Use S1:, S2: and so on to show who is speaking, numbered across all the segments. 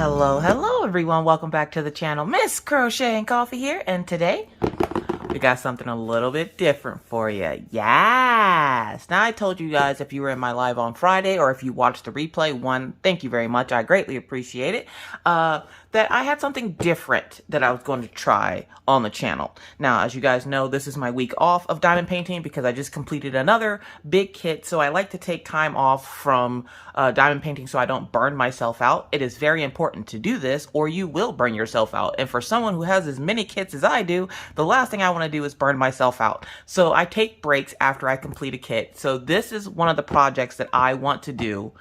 S1: Hello everyone, welcome back to the channel. Miss Crochet and Coffee here, and today we got something a little bit different for you. Yes! Now I told you guys, if you were in my live on Friday or if you watched the replay, thank you very much, I greatly appreciate it, that I had something different that I was going to try on the channel. Now, as you guys know, this is my week off of diamond painting because I just completed another big kit, so I like to take time off from diamond painting so I don't burn myself out. It is very important to do this or you will burn yourself out. And for someone who has as many kits as I do, the last thing I want to do is burn myself out. So I take breaks after I complete a kit. So this is one of the projects that I want to do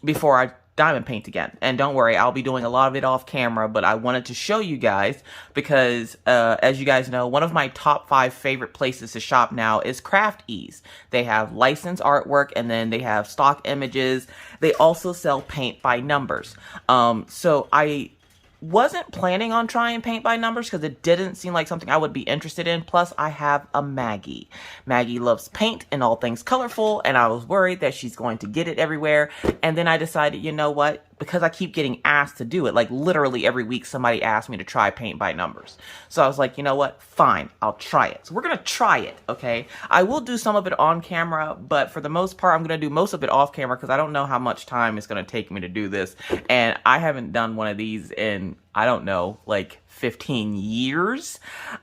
S1: before I diamond paint again. And don't worry, I'll be doing a lot of it off camera, but I wanted to show you guys because as you guys know, one of my top 5 favorite places to shop now is Craft Ease. They have licensed artwork and then they have stock images. They also sell paint by numbers. So I wasn't planning on trying paint by numbers because it didn't seem like something I would be interested in. Plus, I have a Maggie. Maggie loves paint and all things colorful, and I was worried that she's going to get it everywhere. And then I decided, you know what? Because I keep getting asked to do it, like literally every week somebody asked me to try paint by numbers. So I was like, you know what? Fine, I'll try it. So we're going to try it, okay? I will do some of it on camera, but for the most part, I'm going to do most of it off camera because I don't know how much time it's going to take me to do this. And I haven't done one of these in, I don't know, like 15 years.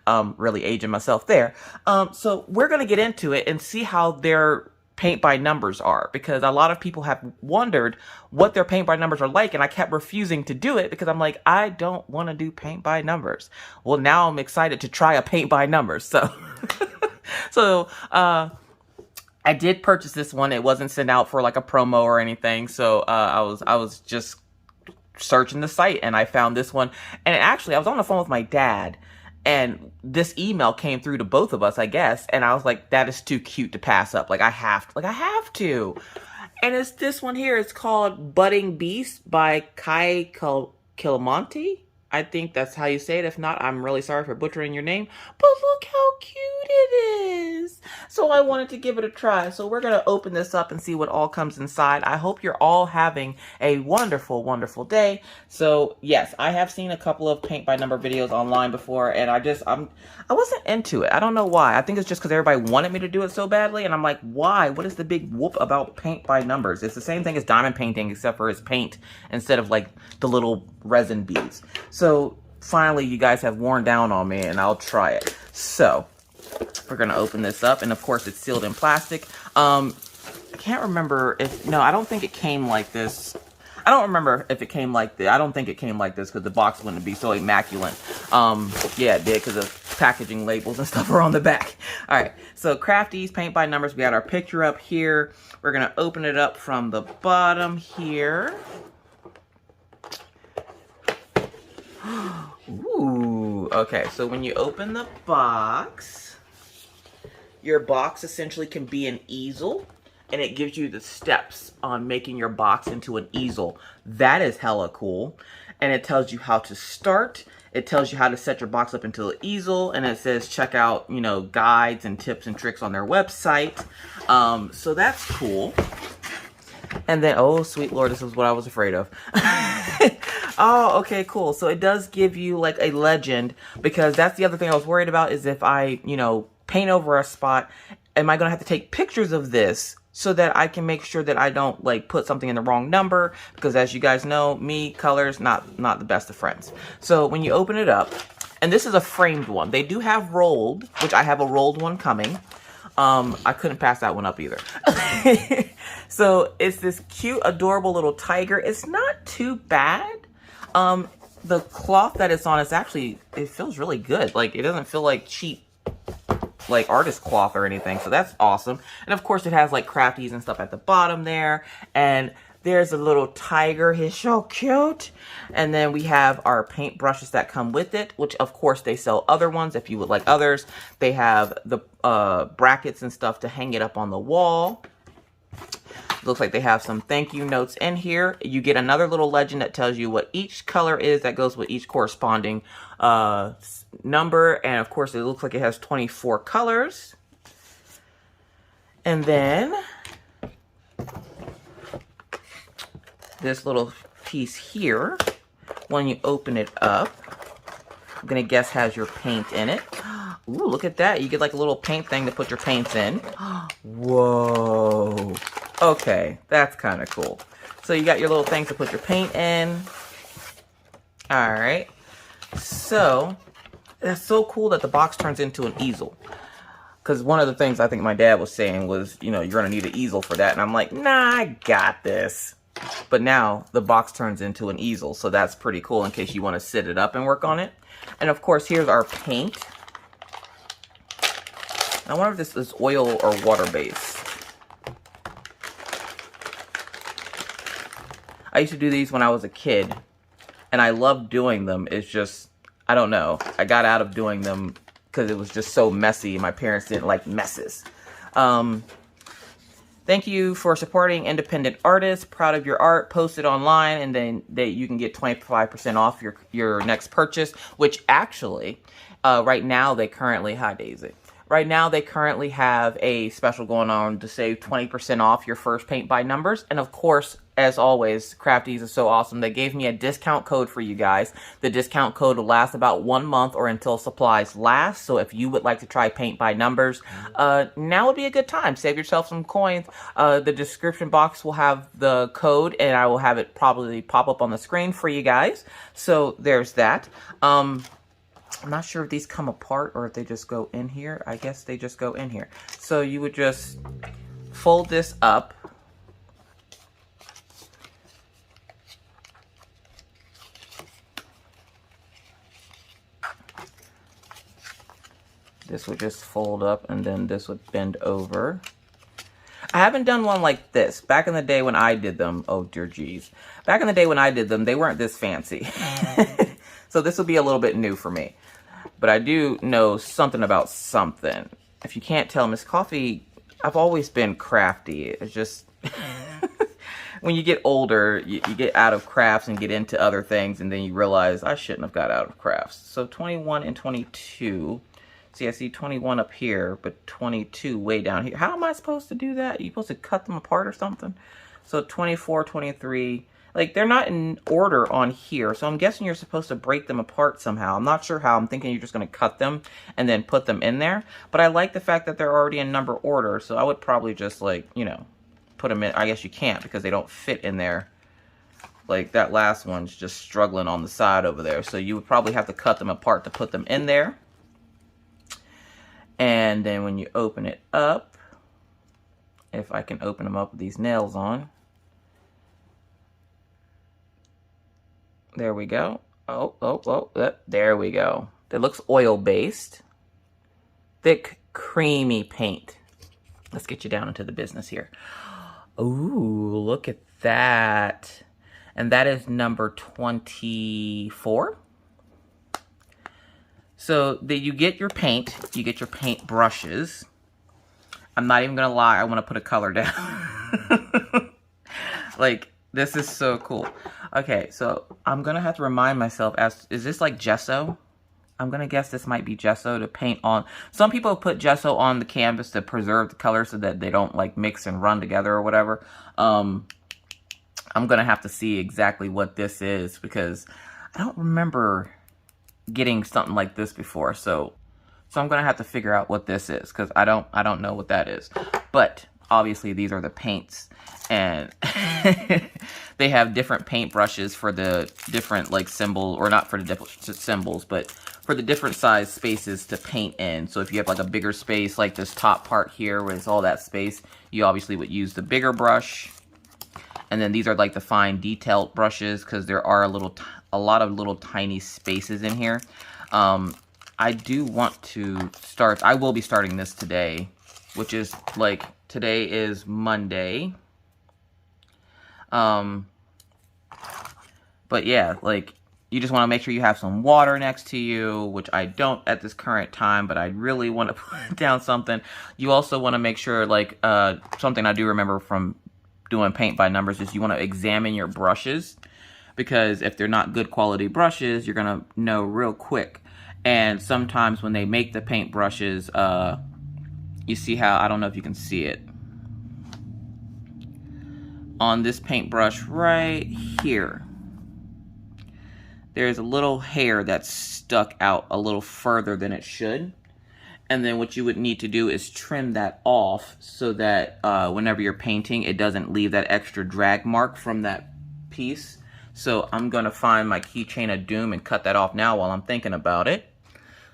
S1: Really aging myself there. So we're going to get into it and see how their paint by numbers are, because a lot of people have wondered what their paint by numbers are like, and I kept refusing to do it because I'm like, I don't want to do paint by numbers. Well, now I'm excited to try a paint by numbers. So I did purchase this one. It wasn't sent out for like a promo or anything, so I was just searching the site and I found this one. And actually, I was on the phone with my dad, and this email came through to both of us, I guess. And I was like, that is too cute to pass up. Like, I have to. And it's this one here. It's called Budding Beast by Kai Kilamonti. I think that's how you say it. If not, I'm really sorry for butchering your name. But look how cute it is. So I wanted to give it a try. So we're going to open this up and see what all comes inside. I hope you're all having a wonderful, wonderful day. So yes, I have seen a couple of paint by number videos online before, and I wasn't into it. I don't know why. I think it's just because everybody wanted me to do it so badly, and I'm like, why? What is the big whoop about paint by numbers? It's the same thing as diamond painting, except for it's paint instead of like the little resin beads. So finally, you guys have worn down on me, and I'll try it. So we're gonna open this up, and of course it's sealed in plastic. I can't remember if, no, I don't think it came like this. I don't remember if it came like this. I don't think it came like this because the box wouldn't be so immaculate. Yeah, it did because the packaging labels and stuff are on the back. All right, so Craft Ease paint by numbers. We got our picture up here. We're gonna open it up from the bottom here. Ooh, okay, so when you open the box, your box essentially can be an easel, and it gives you the steps on making your box into an easel. That is hella cool. And it tells you how to start. It tells you how to set your box up into an easel, and it says check out, you know, guides and tips and tricks on their website. So that's cool. And then, oh, sweet Lord, this is what I was afraid of. Oh, okay, cool. So it does give you like a legend, because that's the other thing I was worried about, is if I, you know, paint over a spot, am I going to have to take pictures of this so that I can make sure that I don't like put something in the wrong number? Because as you guys know, me, colors, not the best of friends. So when you open it up, and this is a framed one. They do have rolled, which I have a rolled one coming. I couldn't pass that one up either. So it's this cute, adorable little tiger. It's not too bad. The cloth that it's on is actually, it feels really good. Like, it doesn't feel like cheap, like artist cloth or anything. So that's awesome. And of course it has like crafties and stuff at the bottom there. And there's a little tiger. He's so cute. And then we have our paint brushes that come with it, which of course they sell other ones if you would like others. They have the brackets and stuff to hang it up on the wall. Looks like they have some thank you notes in here. You get another little legend that tells you what each color is that goes with each corresponding number. And of course it looks like it has 24 colors. And then this little piece here, when you open it up, I'm gonna guess has your paint in it. Ooh, look at that. You get like a little paint thing to put your paints in. Whoa. Okay, that's kind of cool. So you got your little thing to put your paint in. All right. So that's so cool that the box turns into an easel. Because one of the things I think my dad was saying was, you know, you're going to need an easel for that. And I'm like, nah, I got this. But now the box turns into an easel. So that's pretty cool in case you want to sit it up and work on it. And of course, here's our paint. I wonder if this is oil or water based. I used to do these when I was a kid. And I loved doing them. It's just, I don't know. I got out of doing them because it was just so messy. My parents didn't like messes. Thank you for supporting independent artists. Proud of your art. Post it online, and then you can get 25% off your next purchase. Which actually, right now they currently, hi Daisy. Right now they currently have a special going on to save 20% off your first paint by numbers. And of course, as always, Crafties is so awesome. They gave me a discount code for you guys. The discount code will last about 1 month or until supplies last. So if you would like to try paint by numbers, now would be a good time. Save yourself some coins. The description box will have the code, and I will have it probably pop up on the screen for you guys. So there's that. I'm not sure if these come apart or if they just go in here. I guess they just go in here. So you would just fold this up. This would just fold up, and then this would bend over. I haven't done one like this. Back in the day when I did them, oh dear geez. Back in the day when I did them, they weren't this fancy. So this will be a little bit new for me. But I do know something about something. If you can't tell, Miss Coffee, I've always been crafty. It's just, when you get older, you get out of crafts and get into other things, and then you realize, I shouldn't have got out of crafts. So 21 and 22. See, I see 21 up here, but 22 way down here. How am I supposed to do that? Are you supposed to cut them apart or something? So 24, 23... like, they're not in order on here, so I'm guessing you're supposed to break them apart somehow. I'm not sure how. I'm thinking you're just going to cut them and then put them in there. But I like the fact that they're already in number order, so I would probably just, like, you know, put them in. I guess you can't because they don't fit in there. Like, that last one's just struggling on the side over there. So you would probably have to cut them apart to put them in there. And then when you open it up, if I can open them up with these nails on. There we go. There we go. It looks oil-based. Thick, creamy paint. Let's get you down into the business here. Ooh, look at that. And that is number 24. So you get your paint. You get your paint brushes. I'm not even going to lie. I want to put a color down. Like, this is so cool. Okay, so I'm going to have to remind myself, is this like gesso? I'm going to guess this might be gesso to paint on. Some people put gesso on the canvas to preserve the color so that they don't like mix and run together or whatever. I'm going to have to see exactly what this is because I don't remember getting something like this before. So I'm going to have to figure out what this is because I don't know what that is. But obviously these are the paints, and they have different paint brushes for the different like symbol, or not for the different symbols, but for the different size spaces to paint in. So if you have like a bigger space like this top part here where it's all that space, you obviously would use the bigger brush. And then these are like the fine detailed brushes because there are a lot of little tiny spaces in here. I do want to start, I will be starting this today, which is like, today is Monday. But yeah, like, you just want to make sure you have some water next to you, which I don't at this current time, but I really want to put down something. You also want to make sure, like, something I do remember from doing paint by numbers is you want to examine your brushes, because if they're not good quality brushes, you're going to know real quick. And sometimes when they make the paint brushes, you see how, I don't know if you can see it, on this paintbrush right here, there's a little hair that's stuck out a little further than it should. And then what you would need to do is trim that off so that whenever you're painting, it doesn't leave that extra drag mark from that piece. So I'm going to find my keychain of doom and cut that off now while I'm thinking about it.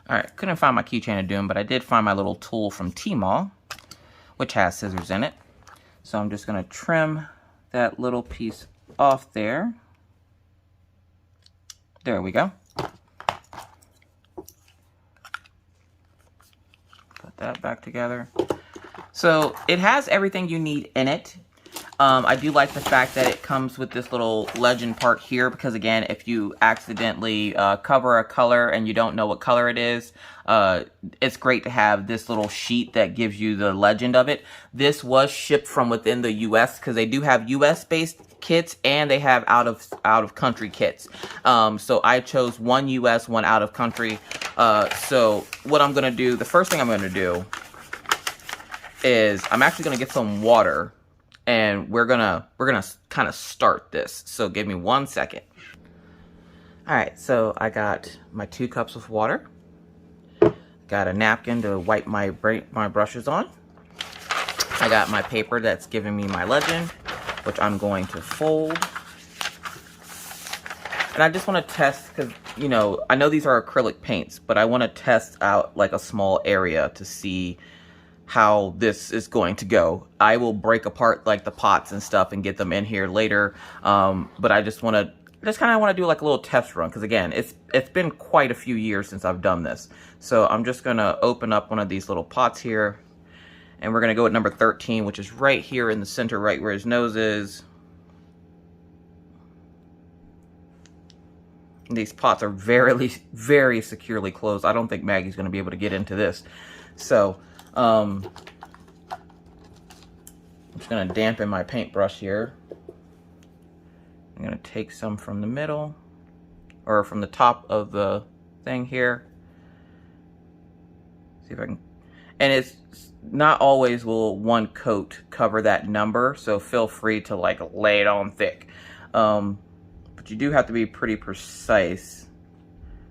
S1: All right, couldn't find my keychain of doom, but I did find my little tool from Tmall, which has scissors in it. So I'm just going to trim that little piece off there. There we go. Put that back together. So it has everything you need in it. I do like the fact that it comes with this little legend part here because, again, if you accidentally cover a color and you don't know what color it is, it's great to have this little sheet that gives you the legend of it. This was shipped from within the U.S. because they do have U.S.-based kits and they have out of country kits. So I chose one U.S., one out of country. So what I'm gonna do, the first thing I'm gonna do is I'm actually gonna get some water. And we're gonna kind of start this. So give me 1 second. All right, so I got my 2 cups of water. Got a napkin to wipe my brushes on. I got my paper that's giving me my legend, which I'm going to fold. And I just want to test, because, you know, I know these are acrylic paints, but I want to test out like a small area to see how this is going to go. I will break apart like the pots and stuff and get them in here later. But I just kind of want to do like a little test run because, again, it's been quite a few years since I've done this. So I'm just gonna open up one of these little pots here, and we're gonna go at number 13, which is right here in the center, right where his nose is. And these pots are very, very securely closed. I don't think Maggie's gonna be able to get into this. So I'm just gonna dampen my paintbrush here. I'm gonna take some from the middle, or from the top of the thing here. See if I can, and it's not always will one coat cover that number, so feel free to like lay it on thick. But you do have to be pretty precise,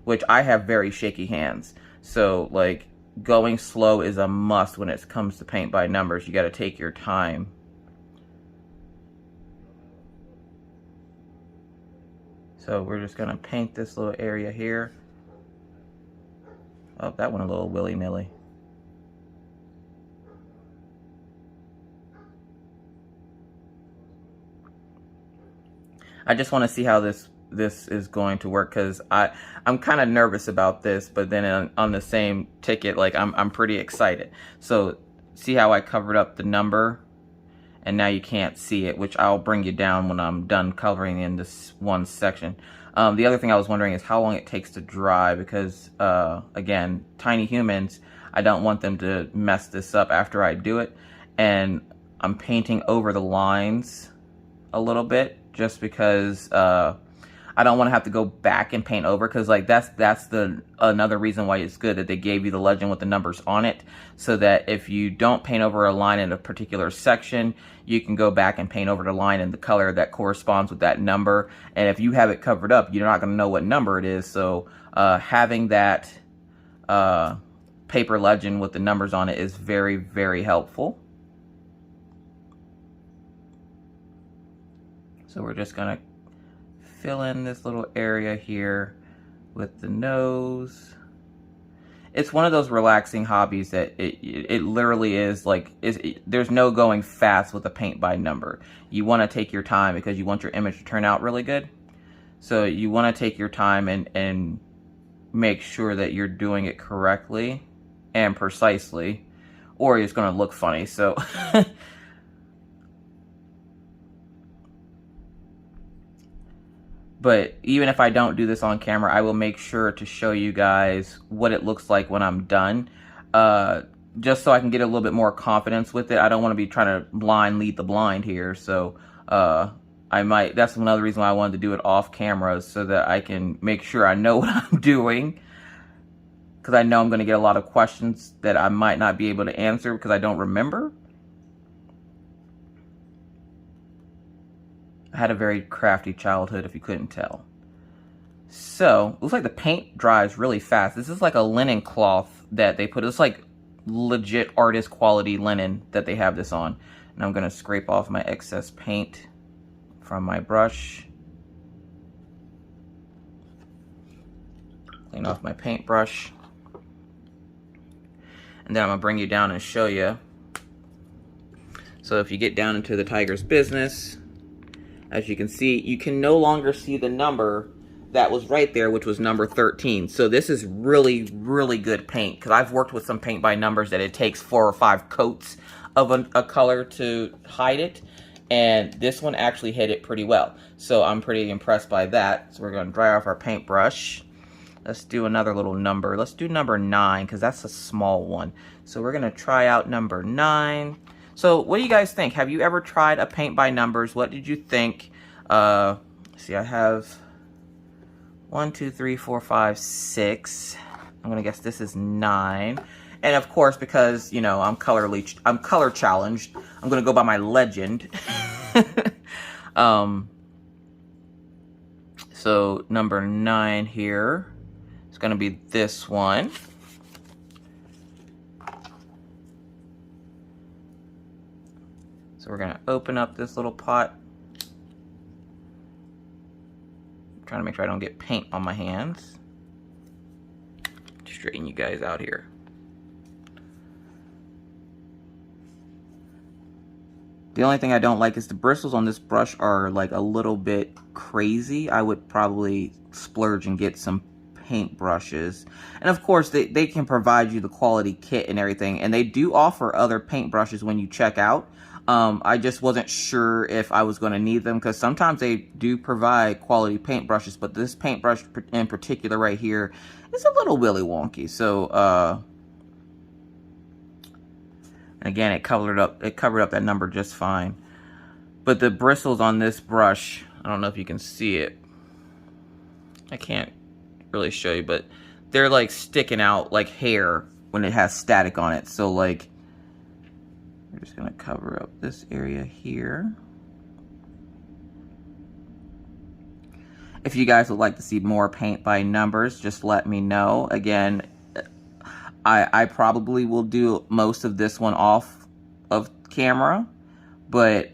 S1: which I have very shaky hands. So like, going slow is a must when it comes to paint by numbers. You got to take your time. So we're just going to paint this little area here. Oh, that went a little willy-nilly. I just want to see how this is going to work, because I'm kind of nervous about this, but then on the same ticket, like I'm pretty excited. So see how I covered up the number, and now you can't see it, which I'll bring you down when I'm done covering in this one section. The other thing I was wondering is how long it takes to dry, because again, tiny humans, I don't want them to mess this up after I do it, and I'm painting over the lines a little bit just because I don't want to have to go back and paint over, because like that's another reason why it's good that they gave you the legend with the numbers on it, so that if you don't paint over a line in a particular section, you can go back and paint over the line in the color that corresponds with that number. And if you have it covered up, you're not going to know what number it is. So having that paper legend with the numbers on it is very, very helpful. So we're just going to fill in this little area here with the nose. It's one of those relaxing hobbies that it literally is like, there's no going fast with a paint by number. You want to take your time because you want your image to turn out really good. So you want to take your time and make sure that you're doing it correctly and precisely, or it's going to look funny. So but even if I don't do this on camera, I will make sure to show you guys what it looks like when I'm done. Just so I can get a little bit more confidence with it. I don't want to be trying to blind lead the blind here. So that's another reason why I wanted to do it off camera, so that I can make sure I know what I'm doing. Because I know I'm going to get a lot of questions that I might not be able to answer because I don't remember. I had a very crafty childhood, if you couldn't tell. So, looks like the paint dries really fast. This is like a linen cloth that they put. It's like legit artist quality linen that they have this on. And I'm going to scrape off my excess paint from my brush. Clean off my paintbrush. And then I'm going to bring you down and show you. So if you get down into the tiger's business, as you can see, you can no longer see the number that was right there, which was number 13. So this is really, really good paint, because I've worked with some paint by numbers that it takes 4 or 5 coats of a color to hide it, and this one actually hit it pretty well. So I'm pretty impressed by that. So we're going to dry off our paintbrush. Let's do another little number. Let's do number 9, because that's a small one. So we're going to try out number 9. So what do you guys think? Have you ever tried a paint by numbers? What did you think? See, I have 1, 2, 3, 4, 5, 6. I'm gonna guess this is 9. And of course, because you know I'm color challenged, I'm gonna go by my legend. So number 9 here is gonna be this one. So we're gonna open up this little pot. I'm trying to make sure I don't get paint on my hands. Straighten you guys out here. The only thing I don't like is the bristles on this brush are like a little bit crazy. I would probably splurge and get some paint brushes. And of course, they can provide you the quality kit and everything. And they do offer other paint brushes when you check out. I just wasn't sure if I was going to need them, because sometimes they do provide quality paint brushes, but this paintbrush in particular right here is a little willy wonky. So, again, it covered up that number just fine. But the bristles on this brush, I don't know if you can see it. I can't really show you, but they're like sticking out like hair when it has static on it. So like, we're just gonna cover up this area here. If you guys would like to see more paint by numbers, just let me know. Again, I probably will do most of this one off of camera, but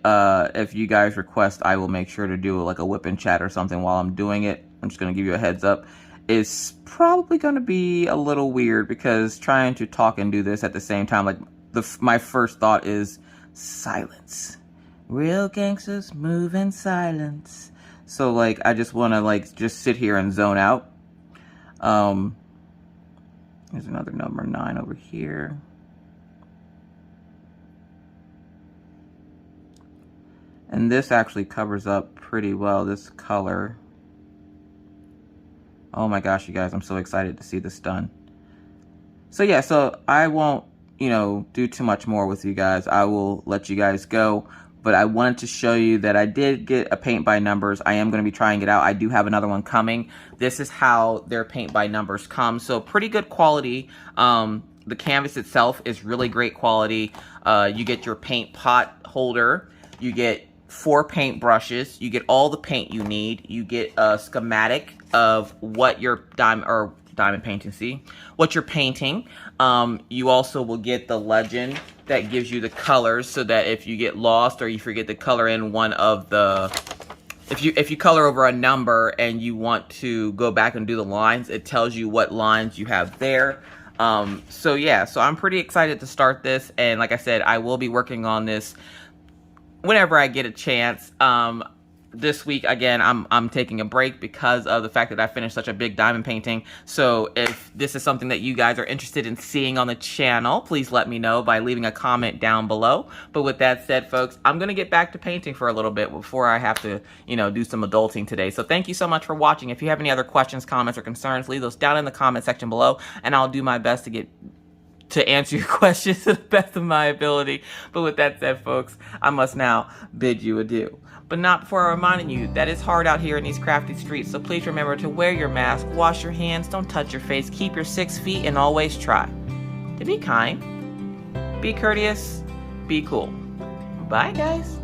S1: if you guys request, I will make sure to do like a whip and chat or something while I'm doing it. I'm just gonna give you a heads up. It's probably gonna be a little weird, because trying to talk and do this at the same time, like my first thought is silence. Real gangsters move in silence. So like, I just want to like just sit here and zone out. There's another number 9 over here. And this actually covers up pretty well, this color. Oh my gosh, you guys, I'm so excited to see this done. So yeah, so I won't, you know, do too much more with you guys. I will let you guys go. But I wanted to show you that I did get a paint by numbers. I am going to be trying it out. I do have another one coming. This is how their paint by numbers come. So pretty good quality. The canvas itself is really great quality. You get your paint pot holder. You get 4 paint brushes. You get all the paint you need. You get a schematic of what your diamond painting, see what you're painting. You also will get the legend that gives you the colors, so that if you get lost or you forget to color in one of the, if you color over a number and you want to go back and do the lines, it tells you what lines you have there. So yeah, so I'm pretty excited to start this, and like I said, I will be working on this whenever I get a chance. This week, again, I'm taking a break because of the fact that I finished such a big diamond painting. So if this is something that you guys are interested in seeing on the channel, please let me know by leaving a comment down below. But with that said, folks, I'm going to get back to painting for a little bit before I have to, you know, do some adulting today. So thank you so much for watching. If you have any other questions, comments, or concerns, leave those down in the comment section below, and I'll do my best to answer your questions to the best of my ability. But with that said, folks, I must now bid you adieu. But not before reminding you that it's hard out here in these crafty streets, so please remember to wear your mask, wash your hands, don't touch your face, keep your 6 feet, and always try to be kind, be courteous, be cool. Bye, guys.